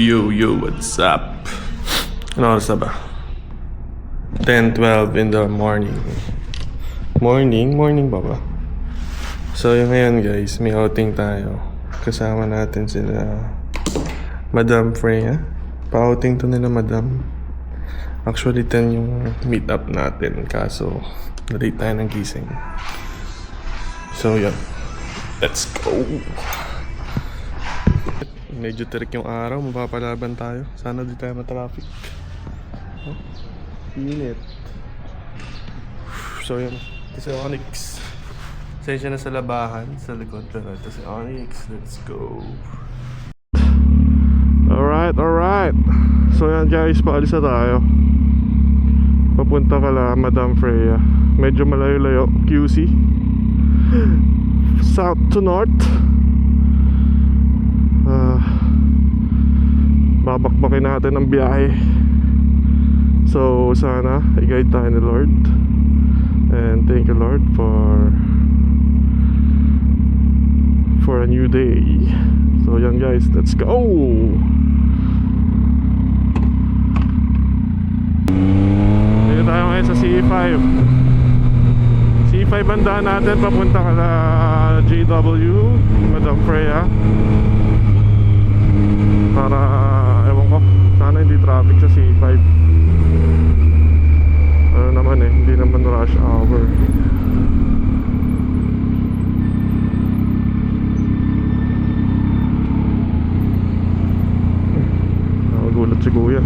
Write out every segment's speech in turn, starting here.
Yo, what's up? Ano oras na ba? 10:12 in the morning. Morning ba ba? So yung ngayon guys, may outing tayo. Kasama natin sila Madam Freya. Pa-outing to nila Madam. Actually 10 yung meet up natin. Kaso na-late tayo ng gising. So yun, let's go. Medyo tirik yung araw, mapapalaban tayo. Sana di tayo matraffic. Oh, init. So yun, ito si Onyx. Sensya na sa labahan, sa likod. Pero ito si Onyx, let's go. Alright. So yan guys, paalis na tayo. Papunta kala Madam Freya. Medyo malayo-layo, QC. South to north. Babakbakin natin ang biyahe. So sana i-guide tayo ni Lord. And thank you Lord for a new day. So yan guys, let's go. Dito tayo ngayon sa C5. C5 bandahan natin papunta ka na JW Madam Freya. Para ewan ko, sana hindi traffic sa C5. Ano naman hindi naman rush hour. Nagulat si Kuya.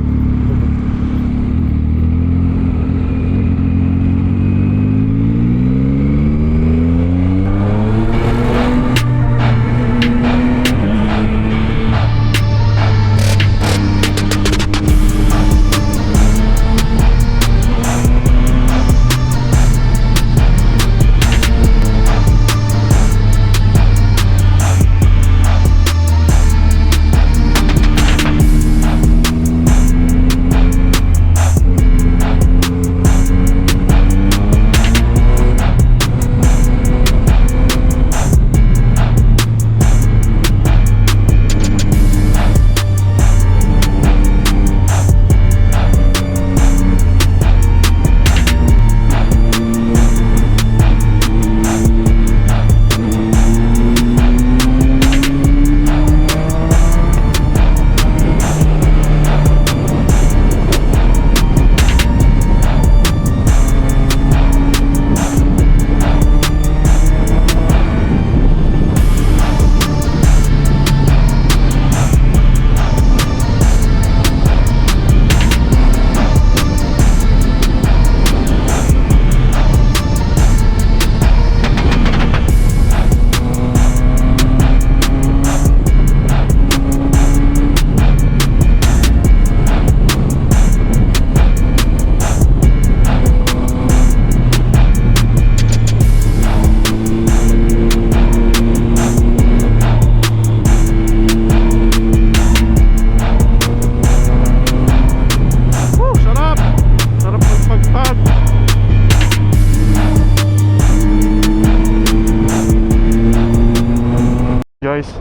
Guys,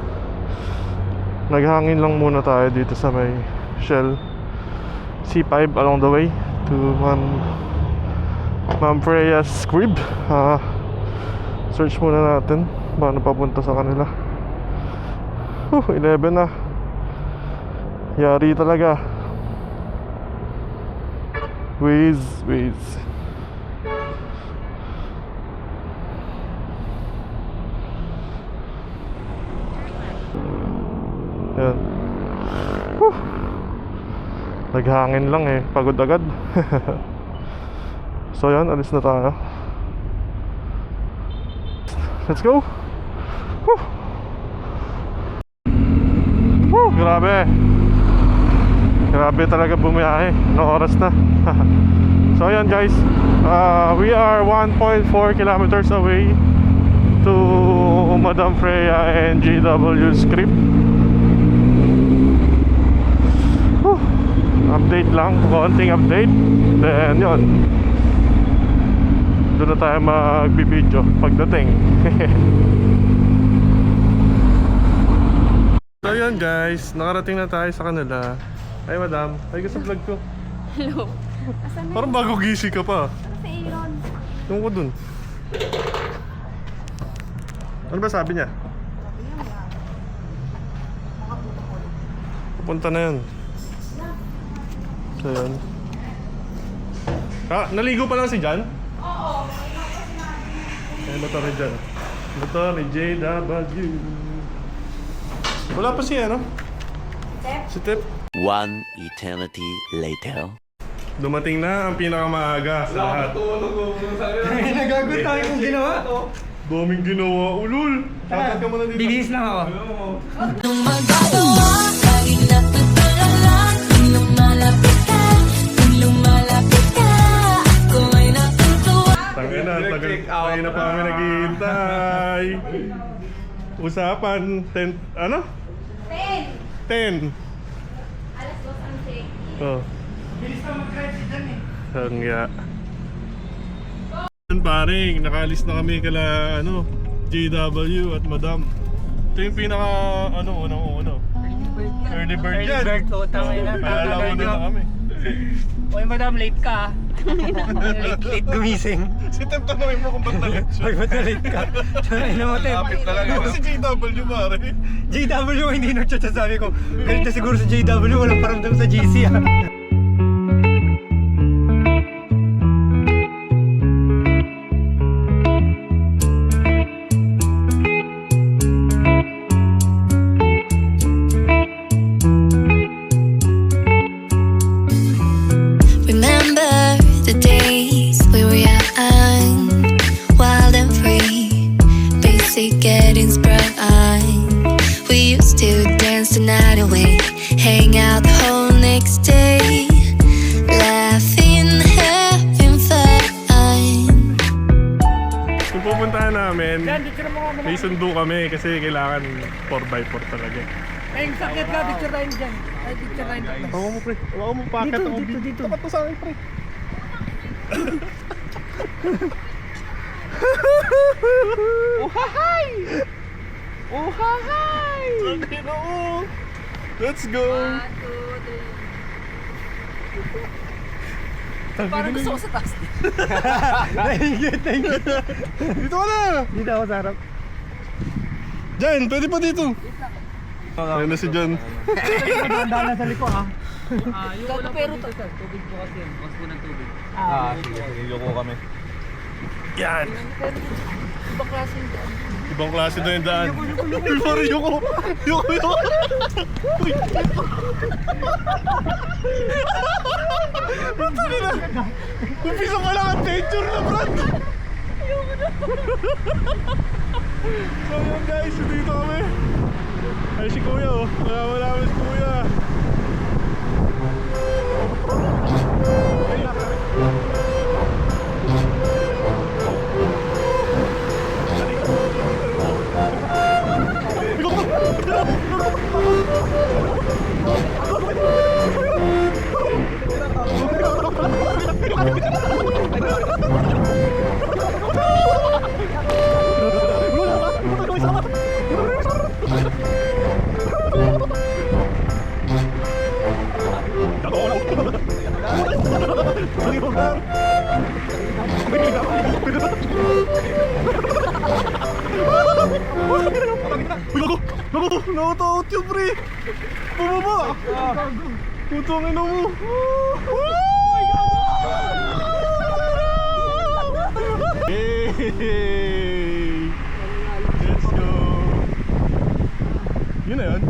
naghangin lang muna tayo dito sa may Shell C5 along the way to Ma'am Freya's crib. Search muna natin paano papunta sa kanila. 11 na. Yari talaga. Waze. Yan. Naghangin lang pagod agad. So yan, alis na tayo. Let's go. Grabe talaga bumiyahe. No oras na. So yan guys, we are 1.4 kilometers away to Madam Freya and JW's crib. Update lang, konting update. Then yun, doon na tayo magbibideo pagdating. So yun guys, nakarating na tayo sa kanila. Ay madam, ay ka sa vlog ko. Hello. Asan na? Parang bago gising ka pa. Sa Aaron. Yung ko dun. Ano ba sabi niya? Pupunta na yun. So yun. Naligo pa lang si Jan? Oo. Ay, motor ni Jan. Motor ni JW. Wala pa siya, no? Si Tep. One eternity later. Dumating na ang pinakamaaga sa lahat. May nagagot tayo kung ginawa. Daming ginawa, ulul. Shoutout ka muna dito. Bibihis lang ako. Nung magagawa, laging natutulala. Kung lumalapit ka, kung lumalapit ka, ako ay natutuwa. Tangina, tagal na pa kami naghihintay. Usapan, 10, ano? 10. 10. Alas 2 ang check. Oh. Bilis na mag-drive si Dan eh. Sangya. Paring, nakaalis na kami kala JW at Madam. Ito yung pinaka unang-una. Early bird yan. Early bird to, tangay na. Alam na kami. Oy, madam, late ka. late gumising. Si Tep, tanongin mo kung ba't na-late siya. Pag ba't late ka? Tangay na mo, Tep. Si JW pare. JW, hindi nag-chat sabi ko. Galit na siguro sa JW, walang paramdam sa GC ah. Remember the days we were young, wild and free, basic getting sprung. We used to dance the night away, hang out the whole next day, laughing, having fun. Kung pupuntahan namin, may sundo kami kasi kailangan 4x4 talaga. Ay, yung sakit ka, picture tayo dyan. Ay, picture tayo dyan. Hawa mo pre, hawa mo packet ako. Dito. Tapat mo sa akin pre. Uhahay! Uhahay! Tangina mo. Let's go. 1, 2, 3. Parang gusto ko sa taas. Thank you. Dito ka na. Dito ako sa harap. Jan, pwede pa dito. Ayun na si Jan. Handa na sa liko ha. Gago pero to. Tubig po kasi, bukas po ng tubig. Iloko kami. Yan. Pero ibang klase yung daan. Ibang klase na yung daan. Uy, pare, yuko. Yuko. Uy. Tangina na. Umpisa pa lang ang adventure na, Brad. So yun guys, dito kami. Ay si Kuya oh. Wala kami si Kuya. Nakatakot yun, pre! Bumaba! Putangin na mo! Hey! Let's go! Yun na yun.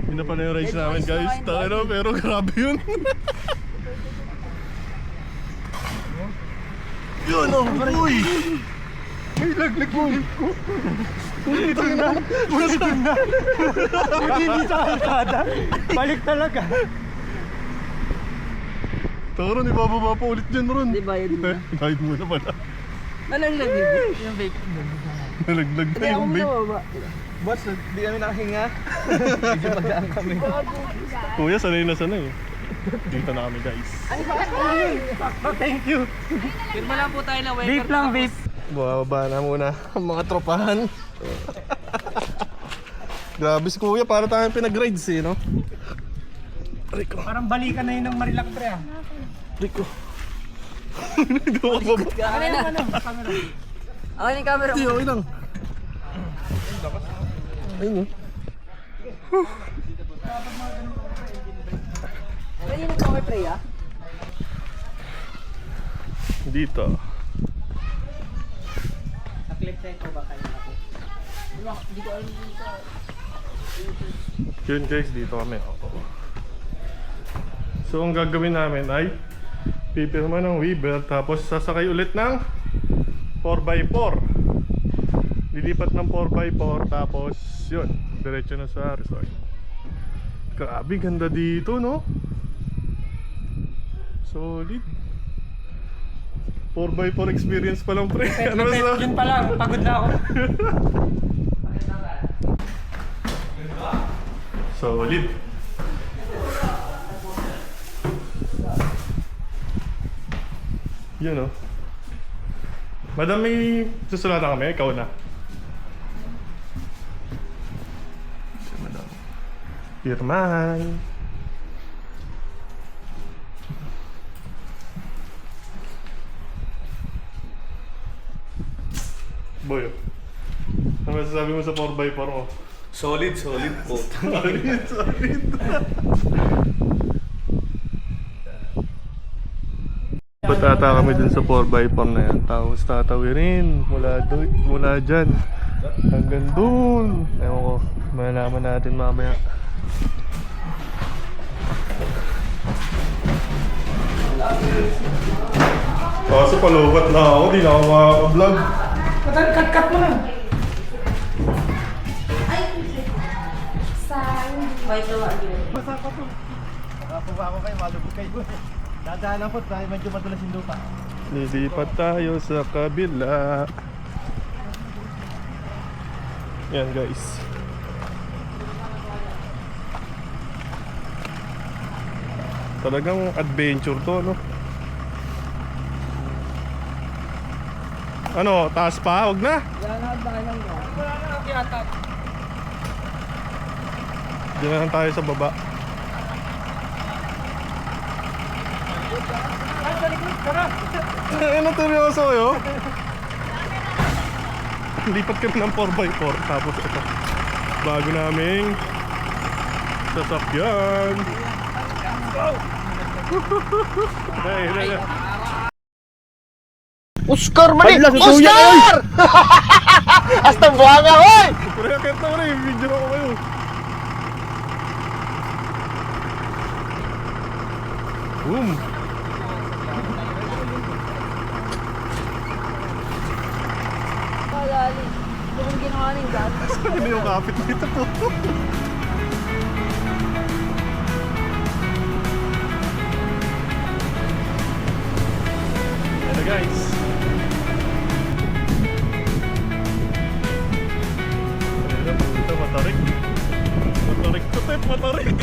Yun na pala yung race namin, guys. Tangin na, pero grabe yun. Yun oh! Uy! May laglag mo. Dito na. Hindi sa kalsada. Balik talaga. Taro, ibababa pa ulit dyan, Ron. Di bayad mo na. Bayad mo na pala. Nalaglag yun. Yung vape. Nalaglag na Hindi ako yung vape. mababa. Boss, di kami nakahinga. Medyo magdaan kami. Kuya, sanay na sanay. Dito na kami, guys. Oh, thank you. Pirma lang po tayo na waiter. Vape lang, vape. Bumaba na muna ang mga tropahan. Grabe si kuya, para tayong pinag-rides eh, no? Rico, Parang balikan na yun ng Marilac pre ah. Rico. Hindi mo kababa. Ano na? Camera. Okay na yung camera Hindi, mo. okay lang. Ayun oh. Pwede na power play ah. Dito. Naklip tayo ko ba kayo ako? Hindi ko alam dito. Yun guys, dito kami. So ang gagawin namin ay pipirma ng Weaver, tapos sasakay ulit ng 4x4. Lilipat ng 4x4, tapos yun, diretso na sa resort. Grabe, ganda dito, no? Solid. 4x4 experience pa lang, pre. Ano sa... Yun pa lang, pagod na ako. Solid. Yun, oh. Madam, may susulatan kami. Ikaw na. Si Madam. Pirmahan. Boy, ano masasabi mo sa 4x4 mo? Solid po. Solid. Patata kami dun sa 4x4 na yan. Tapos tatawirin mula dyan hanggang dun. Ewan ko, malalaman natin mamaya. Kaso palubat na ako, di na ako makaka-vlog. Cut mo na. White lawa. Nakapuha ako kayo, malubog kayo. Dadaan ako dahil medyo madulas yung lupa. Lilipat tayo sa kabila. Yan guys. Talagang adventure to, no? Ano, taas pa? Huwag na. Wala na nakiyata. Diyan na lang tayo sa baba. Ano, seryoso kayo? Lipat kami ng 4x4. Tapos ito, bago naming sasakyan. Hey. Oscar Malik! Oscar! Hasta buhanga, hoy! Pre, akit na rin, video ako kayo. Boom! Kalali. Ito kung ginawa ng gatas. Ano yung kapit dito po? Ano guys? Ito matarik. Matarik to, Tep, matarik.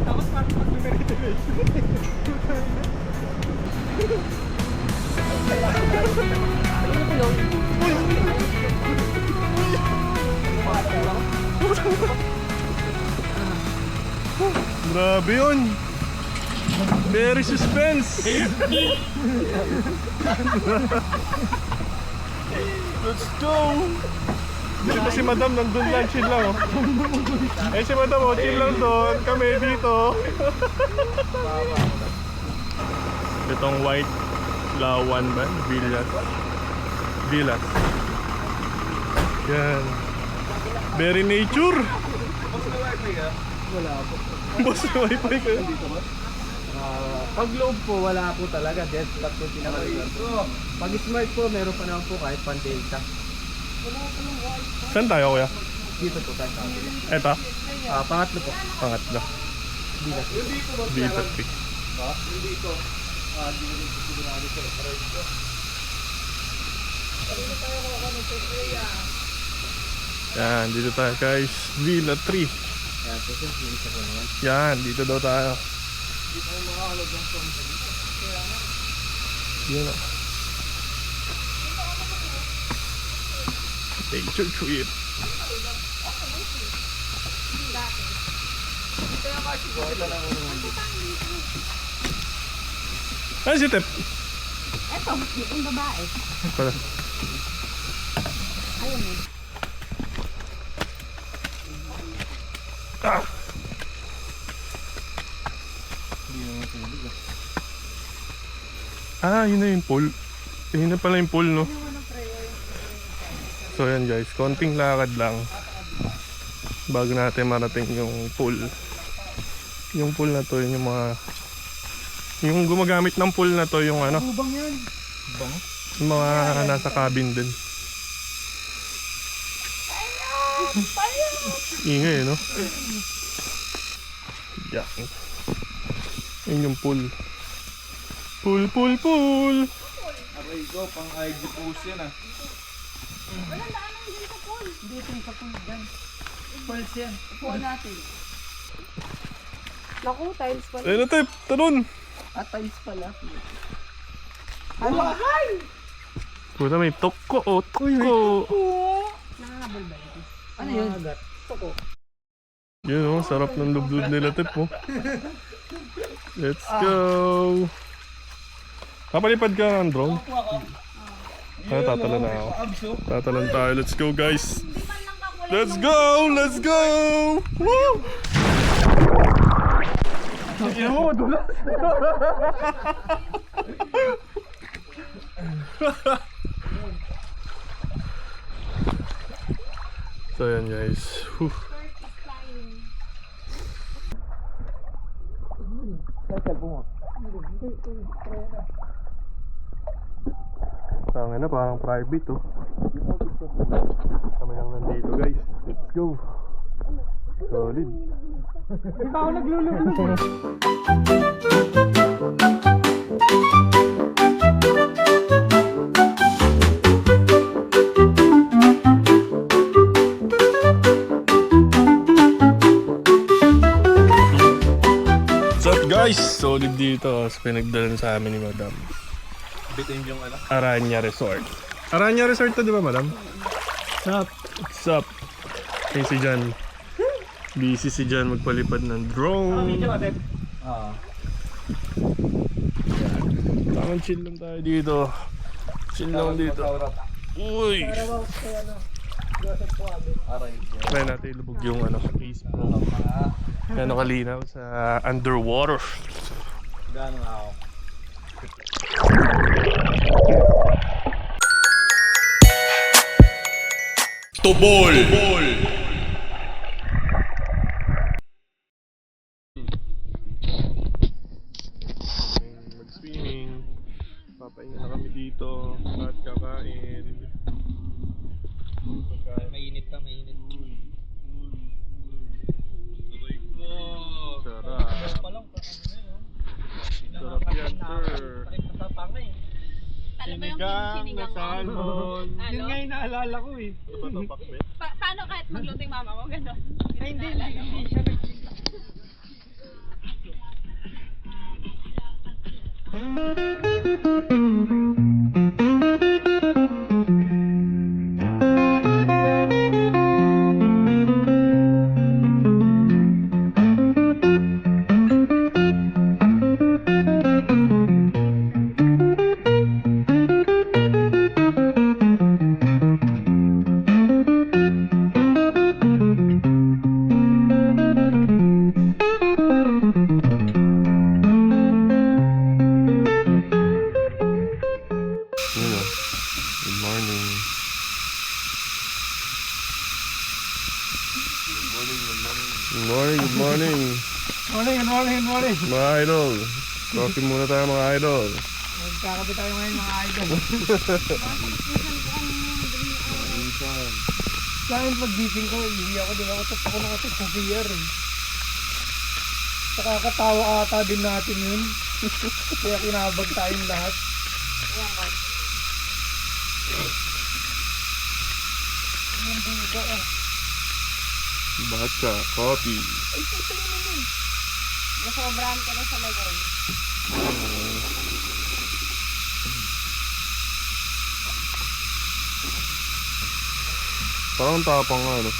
Tapos parang pag-meditate. Grabe yun. Very suspense. Let's go. Dito si Madam nandun lang, chill lang oh. Eh si Madam oh, chill lang doon. Kami dito. Itong white lawan ba? Villas. Yan. Very nature. Wala po. Boss, may wifi kayo? Pag loob po, wala po talaga. Desktop po pinakalitan po. Pag smart po, meron pa naman po kahit pan-delta. Saan tayo kuya? Dito po tayo sa atin. Eto? Pangatlo po. Pangatlo. Bilas. Dito pick. Dito. Yan, dito tayo guys. Villa 3. Ayan, so isa po naman. Yan, dito daw tayo. Yan o. Nature trip. Ay, si Tep. Eto, yung babae. Pala. Ayun eh. Ah! Ah, yun na yung pool. Yun na pala yung pool, no? So yan guys, konting lakad lang bago natin marating yung pool. Yung pool na to, yun yung mga... Yung gumagamit ng pool na to, yung ano? Ubang yan. Yung mga nasa cabin din. Ingay, no? Yan. Yun yung pool. Pool, pool, pool! Aray ko, pang IG post yan ah. Walang daanan din sa pool. Hindi ito yung sa pool dyan. Pulse yan. Upuan natin. Naku, tiles pala. Ayun na, Tep! Talon! At tiles pala. Puta, may toko, oh, toko! Nakakabal ba ito? Ano yun? Yun, oh, sarap ng lublod nila, Tep, oh. Let's go! Papalipad ka ng drone? Ah, tatalan na ako. Tatalan tayo. Let's go, guys! Let's go! Let's go! Woo! Tingnan mo, dulas! So yan guys. Whew. Tangin na, parang private oh. Kami lang nandito guys. Let's go. Solid. Di ba ako naglulubog? What's up guys? Solid dito. Pinagdalan sa amin ni Madam. Bitin yung ano. Aranya Resort. Aranya Resort to, di ba, Madam? What's up? Hey, si Jan. Busy si Jan magpalipad ng drone. Tamang chill lang tayo dito. Chill lang dito. Uy! Try natin ilubog yung ano, Ace Pro. Gano'ng kalinaw sa underwater. Gano'n ako. Tobol! Mag-swimming. Papahinga na kami dito at kakain. Mainit pa, mainit. Sarap. Sarap yan, sir. Sinigang na salmon. Yun nga yung naalala ko eh. Ano ba ito, pakbe? Paano kahit magluto yung mama mo? Gano'n. Ay, hindi siya nagsigla. Hello. Good morning. Good morning, good morning. Morning. Mga idol. Coffee muna tayo mga idol. Magkakape tayo ngayon mga idol. Dahil pag-gising ko, hindi ako din ako tapos ako nakatip sa VR eh. Nakakatawa ata din natin yun. Kaya kinabag tayong lahat. Matcha, coffee. Nasobrahan ka na sa lagay. Parang tapang nga, no?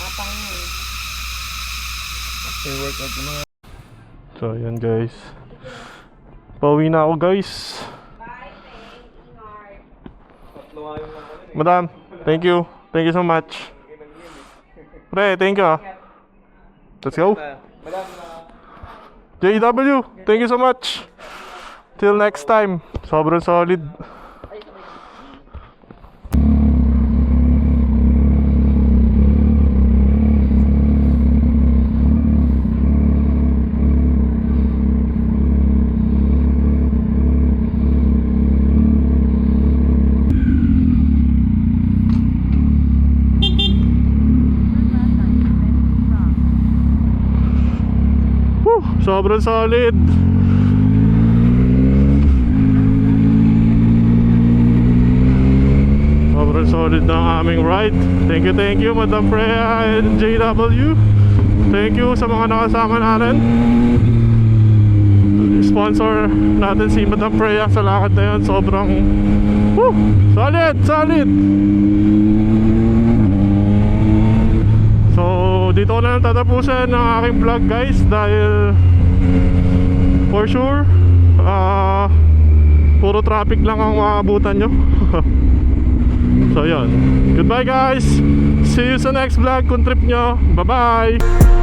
Matang mo eh. So, yan guys. Pauwi na ako guys. Madam, thank you. Thank you so much. Pre, thank you ah. Let's go. JW, thank you so much. Till next time. Sobrang solid. Sobrang solid. Sobrang solid ng aming ride. Thank you Madam Freya and JW. Thank you sa mga nakasama natin. Sponsor natin si Madam Freya sa lakad na yun. Sobrang solid. So dito ko na lang tatapusin ang aking vlog guys, dahil for sure puro traffic lang ang maabutan nyo. So yun, goodbye guys, see you sa next vlog kung trip nyo. Bye bye.